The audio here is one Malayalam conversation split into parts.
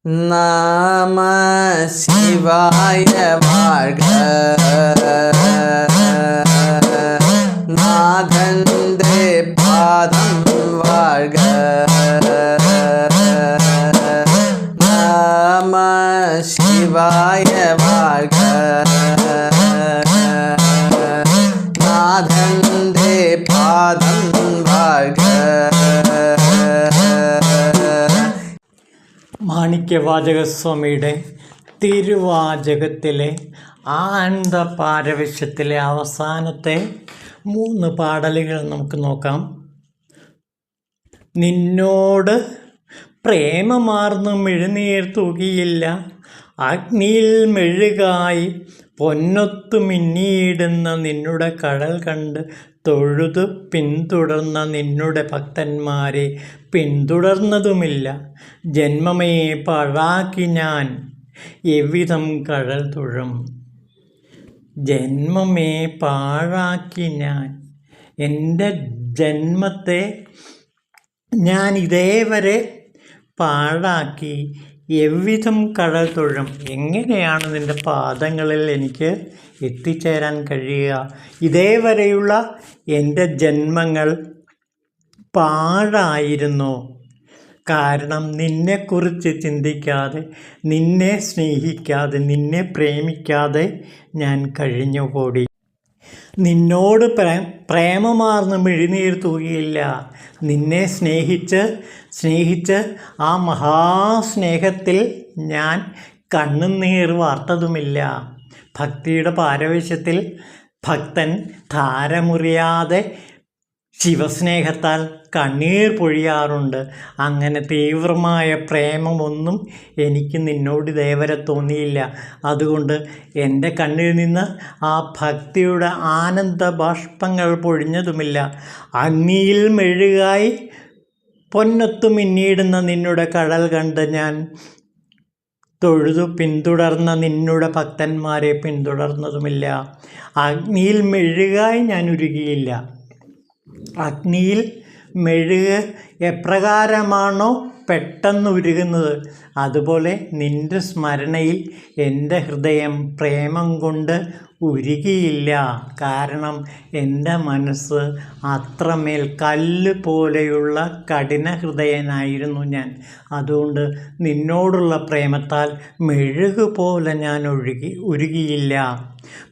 நம சிவாய வாழ்க. நாதந்தே பாதம் வாழ்க. நம சிவாய வாழ்க. நாதந்தே பாதம் வாழ்க. മാണിക്യവാചകസ്വാമിയുടെ തിരുവാചകത്തിലെ ആനന്ദ പാരവശ്യത്തിലെ അവസാനത്തെ 3 പാടലുകൾ നമുക്ക് നോക്കാം. നിന്നോട് പ്രേമമാർന്നു മിഴുനീർ തൂകിയില്ല, അഗ്നിയിൽ മെഴുകായി പൊന്നൊത്തു മിന്നിയിടുന്ന നിന്നുടെ കടൽ കണ്ട് തൊഴുതു പിന്തുടർന്ന നിന്നുടെ ഭക്തന്മാരെ പിന്തുടർന്നതുമില്ല. ജന്മമേ പാഴാക്കി ഞാൻ എவ்விധം കടൽ തൊഴും. ജന്മമേ പാഴാക്കി ഞാൻ, എൻ്റെ ജന്മത്തെ ഞാൻ ഇതേവരെ പാഴാക്കി എவ்விധം കടൽ തൊഴും. എങ്ങനെയാണ് നിൻ്റെ പാദങ്ങളിൽ എനിക്ക് എത്തിച്ചേരാൻ കഴിയുക? ഇതേവരെയുള്ള എൻ്റെ ജന്മങ്ങൾ പാഴായിരുന്നു. കാരണം നിന്നെക്കുറിച്ച് ചിന്തിക്കാതെ, നിന്നെ സ്നേഹിക്കാതെ, നിന്നെ പ്രേമിക്കാതെ ഞാൻ കഴിഞ്ഞുകൂടി. നിന്നോട് പ്രേമമാർന്ന് മിഴിനീർ തൂകിയില്ല. നിന്നെ സ്നേഹിച്ച് ആ മഹാസ്നേഹത്തിൽ ഞാൻ കണ്ണുനീർ വാർത്തതുമില്ല. ഭക്തിയുടെ പാരവശ്യത്തിൽ ഭക്തൻ ധാരമുറിയാതെ ശിവസ്നേഹത്താൽ കണ്ണീർ പൊഴിയാറുണ്ട്. അങ്ങനെ തീവ്രമായ പ്രേമമൊന്നും എനിക്ക് നിന്നോട് ഇതേവരെ തോന്നിയില്ല. അതുകൊണ്ട് എൻ്റെ കണ്ണിൽ നിന്ന് ആ ഭക്തിയുടെ ആനന്ദ ബാഷ്പങ്ങൾ പൊഴിഞ്ഞതുമില്ല. അഗ്നിയിൽ മെഴുകായി പൊന്നൊത്തു മിന്നിയിടുന്ന നിന്നുടെ കടൽ കണ്ട് ഞാൻ തൊഴുതു പിന്തുടർന്ന നിന്നുടെ ഭക്തന്മാരെ പിന്തുടർന്നതുമില്ല. അഗ്നിയിൽ മെഴുകായി ഞാൻ ഉരുകിയില്ല. അഗ്നിയിൽ മെഴുക് എപ്രകാരമാണോ പെട്ടെന്ന് ഉരുകുന്നത്, അതുപോലെ നിൻ്റെ സ്മരണയിൽ എൻ്റെ ഹൃദയം പ്രേമം കൊണ്ട് ഉരുകിയില്ല. കാരണം എൻ്റെ മനസ്സ് അത്രമേൽ കല്ല് പോലെയുള്ള കഠിന ഹൃദയനായിരുന്നു ഞാൻ. അതുകൊണ്ട് നിന്നോടുള്ള പ്രേമത്താൽ മെഴുക് പോലെ ഞാൻ ഉരുകിയില്ല.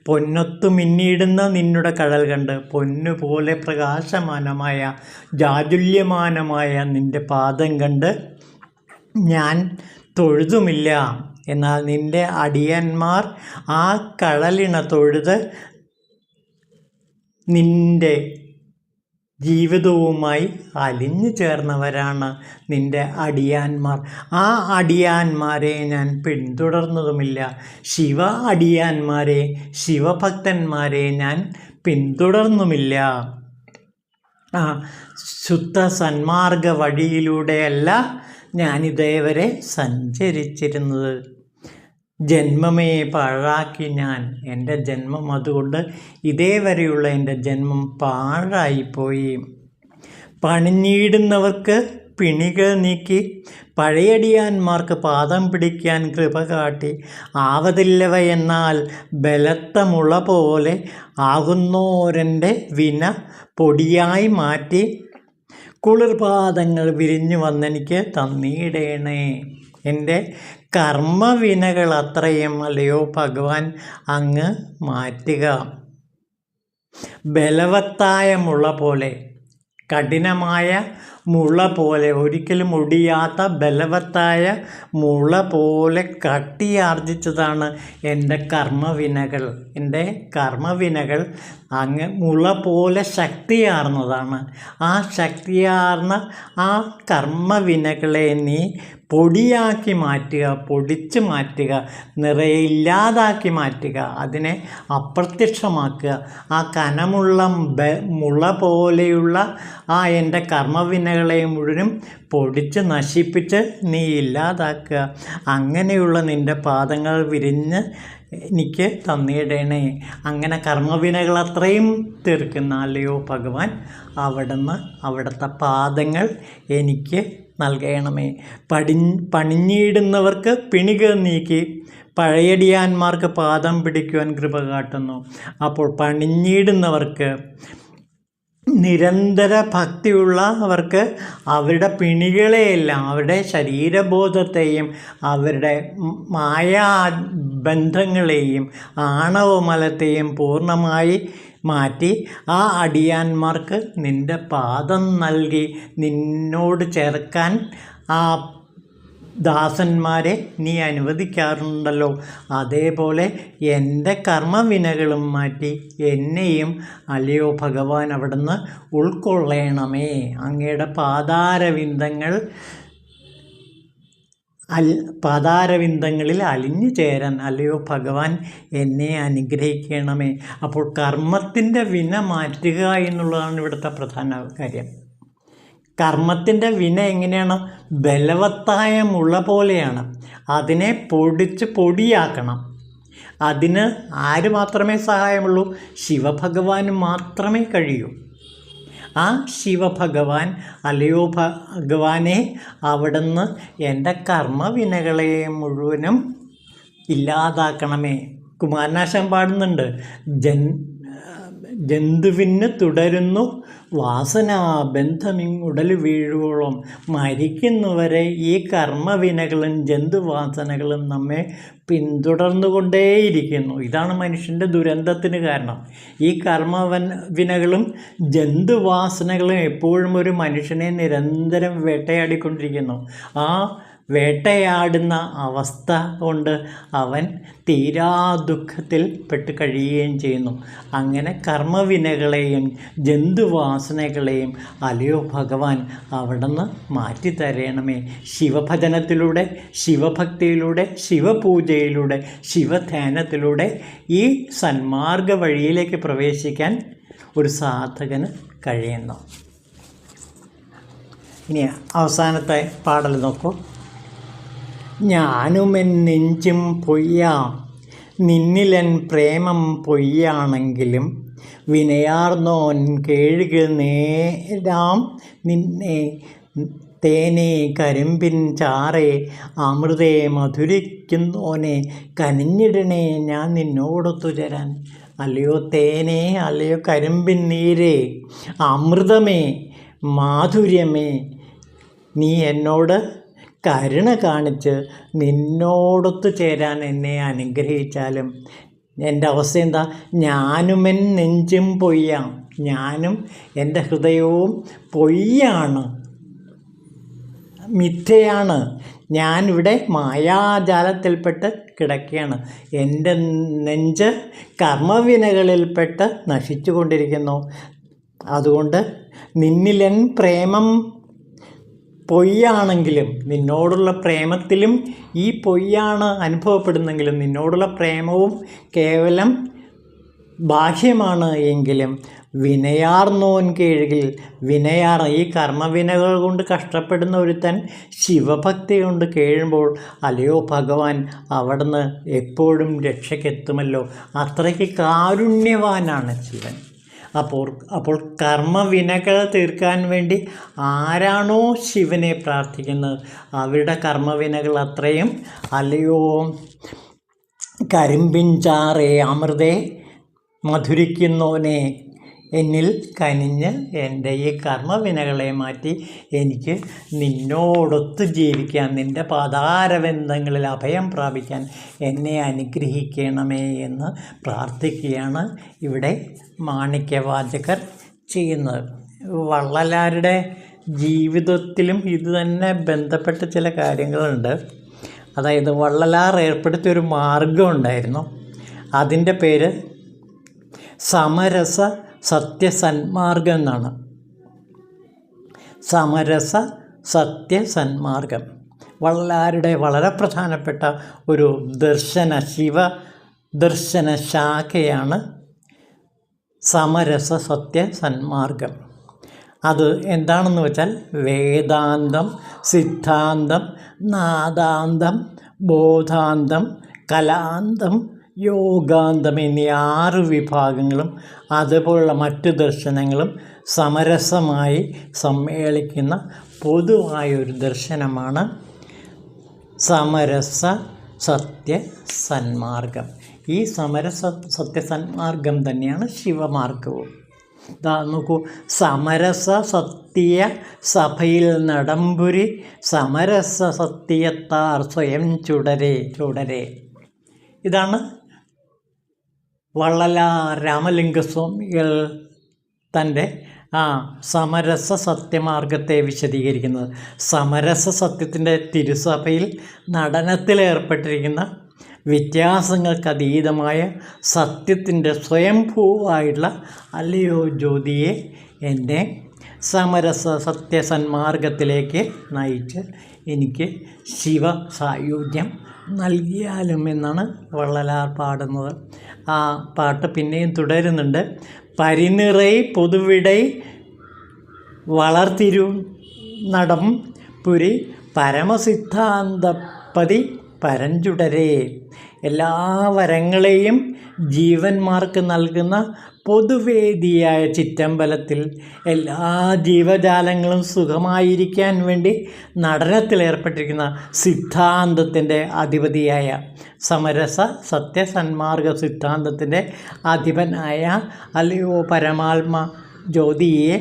പൊന്നൊത്തു മിന്നിയിടുന്ന നിന്നുടെ കടൽ കണ്ട്, പൊന്നുപോലെ പ്രകാശമാനമായ ജാജുല്യമാനമായ നിൻ്റെ പാദം കണ്ട് ഞാൻ തൊഴുതുമില്ല. എന്നാൽ നിൻ്റെ അടിയന്മാർ ആ കടലിണ തൊഴുത് നിൻ്റെ ജീവിതവുമായി അലിഞ്ഞു ചേർന്നവരാണ് നിൻ്റെ അടിയാന്മാർ. ആ അടിയാന്മാരെ ഞാൻ പിന്തുടർന്നതുമില്ല. ശിവ അടിയാന്മാരെ, ശിവഭക്തന്മാരെ ഞാൻ പിന്തുടർന്നുമില്ല. ശുദ്ധ സന്മാർഗ വഴിയിലൂടെയല്ല ഞാനിതേവരെ സഞ്ചരിച്ചിരുന്നത്. ജന്മമേ പാഴാക്കി ഞാൻ, എൻ്റെ ജന്മം അതുകൊണ്ട് ഇതേവരെയുള്ള എൻ്റെ ജന്മം പാഴായിപ്പോയി. പണിഞ്ഞിടുന്നവർക്ക് പിണികൾ നീക്കി, പഴയടിയാന്മാർക്ക് പാദം പിടിക്കാൻ കൃപ കാട്ടി, ആവതില്ലവയെന്നാൽ ബലത്ത മുള പോലെ ആകുന്നോരെൻ്റെ വിന പൊടിയായി മാറ്റി, കുളിർപാദങ്ങൾ വിരിഞ്ഞു വന്നെനിക്ക് തന്നിടേണേ. എൻ്റെ കർമ്മവിനകൾ അത്രയും അല്ലയോ ഭഗവാൻ അങ്ങ് മാറ്റുക. ബലവത്തായ മുള പോലെ, കഠിനമായ മുള പോലെ, ഒരിക്കലും ഒടിയാത്ത ബലവത്തായ മുള പോലെ കട്ടിയാർജിച്ചതാണ് എൻ്റെ കർമ്മവിനകൾ. എൻ്റെ കർമ്മവിനകൾ അങ്ങ് മുള പോലെ ശക്തിയാർന്നതാണ്. ആ ശക്തിയാർന്ന ആ കർമ്മവിനകളെ നീ പൊടിയാക്കി മാറ്റുക, പൊടിച്ച് മാറ്റുക, നിറയെ ഇല്ലാതാക്കി മാറ്റുക, അതിനെ അപ്രത്യക്ഷമാക്കുക. ആ കനമുള്ള മുള പോലെയുള്ള ആ എൻ്റെ കർമ്മവിനകളെ മുഴുവനും പൊടിച്ച് നശിപ്പിച്ച് നീ ഇല്ലാതാക്കുക. അങ്ങനെയുള്ള നിൻ്റെ പാദങ്ങൾ വിരിഞ്ഞ് എനിക്ക് തന്നിടണേ. അങ്ങനെ കർമ്മവിനകൾ അത്രയും തീർക്കുന്ന അല്ലയോ ഭഗവാൻ, അവിടുത്തെ പാദങ്ങൾ എനിക്ക് നൽകണമേ. പണിഞ്ഞിടുന്നവർക്ക് പിണികൾ നീക്കി പഴയടിയാന്മാർക്ക് പാദം പിടിക്കുവാൻ കൃപ കാട്ടുന്നു. അപ്പോൾ പണിഞ്ഞിടുന്നവർക്ക്, നിരന്തര ഭക്തിയുള്ളവർക്ക് അവരുടെ പിണികളെയെല്ലാം, അവരുടെ ശരീരബോധത്തെയും അവരുടെ മായാബന്ധങ്ങളെയും ആണവമലത്തെയും പൂർണ്ണമായി മാറ്റി ആ അടിയാന്മാർക്ക് നിൻ്റെ പാദം നൽകി നിന്നോട് ചേർക്കാൻ ആ ദാസന്മാരെ നീ അനുവദിക്കാറുണ്ടല്ലോ. അതേപോലെ എൻ്റെ കർമ്മവിനകളും മാറ്റി എന്നെയും അല്ലയോ ഭഗവാൻ അവിടുന്ന് ഉൾക്കൊള്ളണമേ. അങ്ങയുടെ പാതാരവിന്ദങ്ങളിൽ അലിഞ്ഞു ചേരാൻ അല്ലയോ ഭഗവാൻ എന്നെ അനുഗ്രഹിക്കണമേ. അപ്പോൾ കർമ്മത്തിൻ്റെ വിന മാറ്റുക എന്നുള്ളതാണ് ഇവിടുത്തെ പ്രധാന കാര്യം. കർമ്മത്തിൻ്റെ വിന എങ്ങനെയാണ്? ബലവത്തായ മുള പോലെയാണ്. അതിനെ പൊടിയാക്കണം. അതിന് ആര് മാത്രമേ സഹായമുള്ളൂ? ശിവഭഗവാന് മാത്രമേ കഴിയൂ. ആ ശിവഭഗവാൻ അല്ലയോ ഭഗവാനെ അവിടുന്ന് എൻ്റെ കർമ്മവിനകളെ മുഴുവനും ഇല്ലാതാക്കണമേ. കുമാരനാശാൻ പാടുന്നുണ്ട്, ജന്തുവിന് തുടരുന്നു വാസനാബന്ധമിങ്ങുടൽ വീഴുവോളം. മരിക്കുന്നവരെ ഈ കർമ്മവിനകളും ജന്തുവാസനകളും നമ്മെ പിന്തുടർന്നുകൊണ്ടേയിരിക്കുന്നു. ഇതാണ് മനുഷ്യൻ്റെ ദുരന്തത്തിന് കാരണം. ഈ വിനകളും ജന്തുവാസനകളും എപ്പോഴും ഒരു മനുഷ്യനെ നിരന്തരം വേട്ടയാടിക്കൊണ്ടിരിക്കുന്നു. ആ വേട്ടയാടുന്ന അവസ്ഥ കൊണ്ട് അവൻ തീരാ ദുഃഖത്തിൽ പെട്ട് കഴിയുകയും ചെയ്യുന്നു. അങ്ങനെ കർമ്മവിനകളെയും ജന്തുവാസനകളെയും അല്ലയോ ഭഗവാൻ അവിടുന്ന് മാറ്റിത്തരണമേ. ശിവഭജനത്തിലൂടെ, ശിവഭക്തിയിലൂടെ, ശിവപൂജയിലൂടെ, ശിവധ്യാനത്തിലൂടെ ഈ സന്മാർഗ വഴിയിലേക്ക് പ്രവേശിക്കാൻ ഒരു സാധകന് കഴിയുന്നു. ഇനി അവസാനത്തെ പാടൽ നോക്കൂ. ഞാനുമെൻ നെഞ്ചും പൊയ്യാം, നിന്നിലൻ പ്രേമം പൊയ്യാണെങ്കിലും വിനയാർന്നോൻ കേഴുക നേരാം നിന്നെ തേനേ കരിമ്പിൻ ചാറേ അമൃതേ മധുരിക്കുന്നോനെ കനിഞ്ഞിടണേ ഞാൻ നിന്നോടൊത്തു ചേരാൻ. അല്ലയോ തേനേ, അല്ലയോ കരിമ്പിൻ നീരേ, അമൃതമേ, മാധുര്യമേ, നീ എന്നോട് കരുണ കാണിച്ച് നിന്നോടൊത്തു ചേരാൻ എന്നെ അനുഗ്രഹിച്ചാലും എൻ്റെ അവസ്ഥ എന്താ? ഞാനുമെൻ നെഞ്ചും പൊയ്യാം. ഞാനും എൻ്റെ ഹൃദയവും പൊയ്യാണ്, മിഥ്യയാണ്. ഞാനിവിടെ മായാജാലത്തിൽപ്പെട്ട് കിടക്കുകയാണ്. എൻ്റെ നെഞ്ച് കർമ്മവിനകളിൽപ്പെട്ട് നശിച്ചു കൊണ്ടിരിക്കുന്നു. അതുകൊണ്ട് നിന്നിലൻ പ്രേമം പൊയ്യാണെങ്കിലും, നിന്നോടുള്ള പ്രേമത്തിലും ഈ പൊയ്യാണ് അനുഭവപ്പെടുന്നെങ്കിലും, നിന്നോടുള്ള പ്രേമവും കേവലം ബാഹ്യമാണ് എങ്കിലും വിനയാർന്നോൻ കീഴിൽ ഈ കർമ്മവിനകൾ കൊണ്ട് കഷ്ടപ്പെടുന്ന ഒരുത്തൻ ശിവഭക്തി കൊണ്ട് കേഴുമ്പോൾ അല്ലയോ ഭഗവാൻ അവിടുന്ന് എപ്പോഴും രക്ഷയ്ക്കെത്തുമല്ലോ. അത്രയ്ക്ക് കാരുണ്യവാനാണ് ശിവൻ. അപ്പോൾ കർമ്മവിനകൾ തീർക്കാൻ വേണ്ടി ആരാണോ ശിവനെ പ്രാർത്ഥിക്കുന്നത് അവരുടെ കർമ്മവിനകൾ അത്രയും അല്ലയോ കരിമ്പിൻ ചാറേ അമൃതേ മധുരിക്കുന്നോനെ എന്നിൽ കനിഞ്ഞ് എൻ്റെ ഈ കർമ്മവിനകളെ മാറ്റി എനിക്ക് നിന്നോടൊത്ത് ജീവിക്കാൻ, നിൻ്റെ പാതാരബന്ധങ്ങളിൽ അഭയം പ്രാപിക്കാൻ എന്നെ അനുഗ്രഹിക്കണമേ എന്ന് പ്രാർത്ഥിക്കുകയാണ് ഇവിടെ മാണിക്യവാചകർ ചെയ്യുന്നത്. വള്ളലാരുടെ ജീവിതത്തിലും ഇത് തന്നെ ബന്ധപ്പെട്ട ചില കാര്യങ്ങളുണ്ട്. അതായത് വള്ളലാർ ഏർപ്പെടുത്തിയൊരു മാർഗമുണ്ടായിരുന്നു. അതിൻ്റെ പേര് സമരസ സത്യസന്മാർഗം എന്നാണ്. സമരസ സത്യസന്മാർഗം വള്ളലാരുടെ വളരെ പ്രധാനപ്പെട്ട ഒരു ശിവദർശന ശാഖയാണ് സമരസ സത്യസന്മാർഗം. അത് എന്താണെന്ന് വെച്ചാൽ വേദാന്തം, സിദ്ധാന്തം, നാദാന്തം, ബോധാന്തം, കലാന്തം, യോഗാന്തം എന്നീ 6 വിഭാഗങ്ങളും അതുപോലുള്ള മറ്റു ദർശനങ്ങളും സമരസമായി സമ്മേളിക്കുന്ന പൊതുവായൊരു ദർശനമാണ് സമരസ സത്യ സന്മാർഗം. ഈ സമരസ സത്യ സന്മാർഗം തന്നെയാണ് ശിവമാർഗവും. നോക്കൂ, സമരസ സത്യ സഭയിൽ നടമ്പുരി സമരസ സത്യത്താർ സ്വയം ചുടരേ ചുടരേ. ഇതാണ് വള്ളലാർ രാമലിംഗസ്വാമികൾ തൻ്റെ സമരസ സത്യമാർഗത്തെ വിശദീകരിക്കുന്നത്. സമരസ സത്യത്തിൻ്റെ തിരുസഭയിൽ നടനത്തിലേർപ്പെട്ടിരിക്കുന്ന വ്യത്യാസങ്ങൾക്കതീതമായ സത്യത്തിൻ്റെ സ്വയംഭൂവായിട്ടുള്ള അല്ലയോ ജ്യോതിയെ എന്നെ സമരസ സത്യസന്മാർഗത്തിലേക്ക് നയിച്ച് എനിക്ക് ശിവ സായുജ്യം നൽകിയാലും എന്നാണ് വള്ളലാർ പാടുന്നത്. ആ പാട്ട് പിന്നെയും തുടരുന്നുണ്ട്. പരിനിറൈ പൊതുവിടൈ വളർത്തിരു നടം പുരി പരമസിദ്ധാന്തപതി പരഞ്ചുടരേ. എല്ലാ വരങ്ങളെയും ജീവന്മാർക്ക് നൽകുന്ന പൊതുവേദിയായ ചിറ്റമ്പലത്തിൽ എല്ലാ ജീവജാലങ്ങളും സുഖമായിരിക്കാൻ വേണ്ടി നടനത്തിലേർപ്പെട്ടിരിക്കുന്ന സിദ്ധാന്തത്തിൻ്റെ അധിപതിയായ സമരസ സത്യസന്മാർഗ സിദ്ധാന്തത്തിൻ്റെ അധിപനായ അല്ലയോ പരമാത്മ ജ്യോതിയെ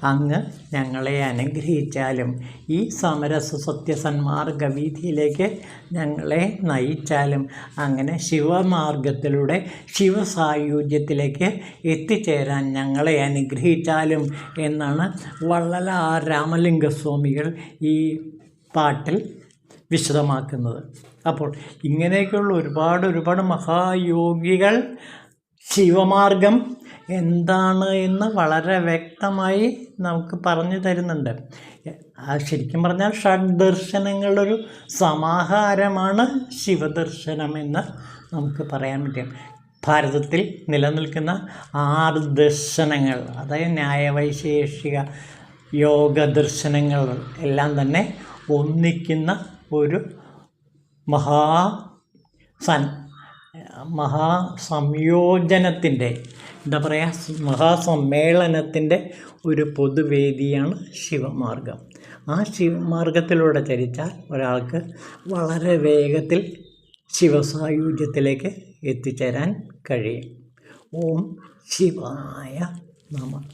അങ്ങ് ഞങ്ങളെ അനുഗ്രഹിച്ചാലും ഈ സമരസ സത്യസന്മാർഗ വീതിയിലേക്ക് ഞങ്ങളെ നയിച്ചാലും അങ്ങനെ ശിവമാർഗത്തിലൂടെ ശിവസായുജ്യത്തിലേക്ക് എത്തിച്ചേരാൻ ഞങ്ങളെ അനുഗ്രഹിച്ചാലും എന്നാണ് വള്ളലാർ രാമലിംഗസ്വാമികൾ ഈ പാട്ടിൽ വിശദമാക്കുന്നത്. അപ്പോൾ ഇങ്ങനെയൊക്കെയുള്ള ഒരുപാട് മഹായോഗികൾ ശിവമാർഗം എന്താണ് എന്ന് വളരെ വ്യക്തമായി നമുക്ക് പറഞ്ഞു തരുന്നുണ്ട്. ശരിക്കും പറഞ്ഞാൽ ഷഡ്ദർശനങ്ങളൊരു സമാഹാരമാണ് ശിവദർശനം എന്ന് നമുക്ക് പറയാൻ പറ്റും. ഭാരതത്തിൽ നിലനിൽക്കുന്ന 6 ദർശനങ്ങൾ, അതായത് ന്യായവൈശേഷിക യോഗദർശനങ്ങൾ എല്ലാം തന്നെ ഒന്നിക്കുന്ന ഒരു മഹാസംയോജനത്തിൻ്റെ മഹാസമ്മേളനത്തിൻ്റെ ഒരു പൊതുവേദിയാണ് ശിവമാർഗം. ആ ശിവമാർഗത്തിലൂടെ ചരിച്ചാൽ ഒരാൾക്ക് വളരെ വേഗത്തിൽ ശിവസായുജ്യത്തിലേക്ക് എത്തിച്ചേരാൻ കഴിയും. ഓം ശിവായ നമഃ.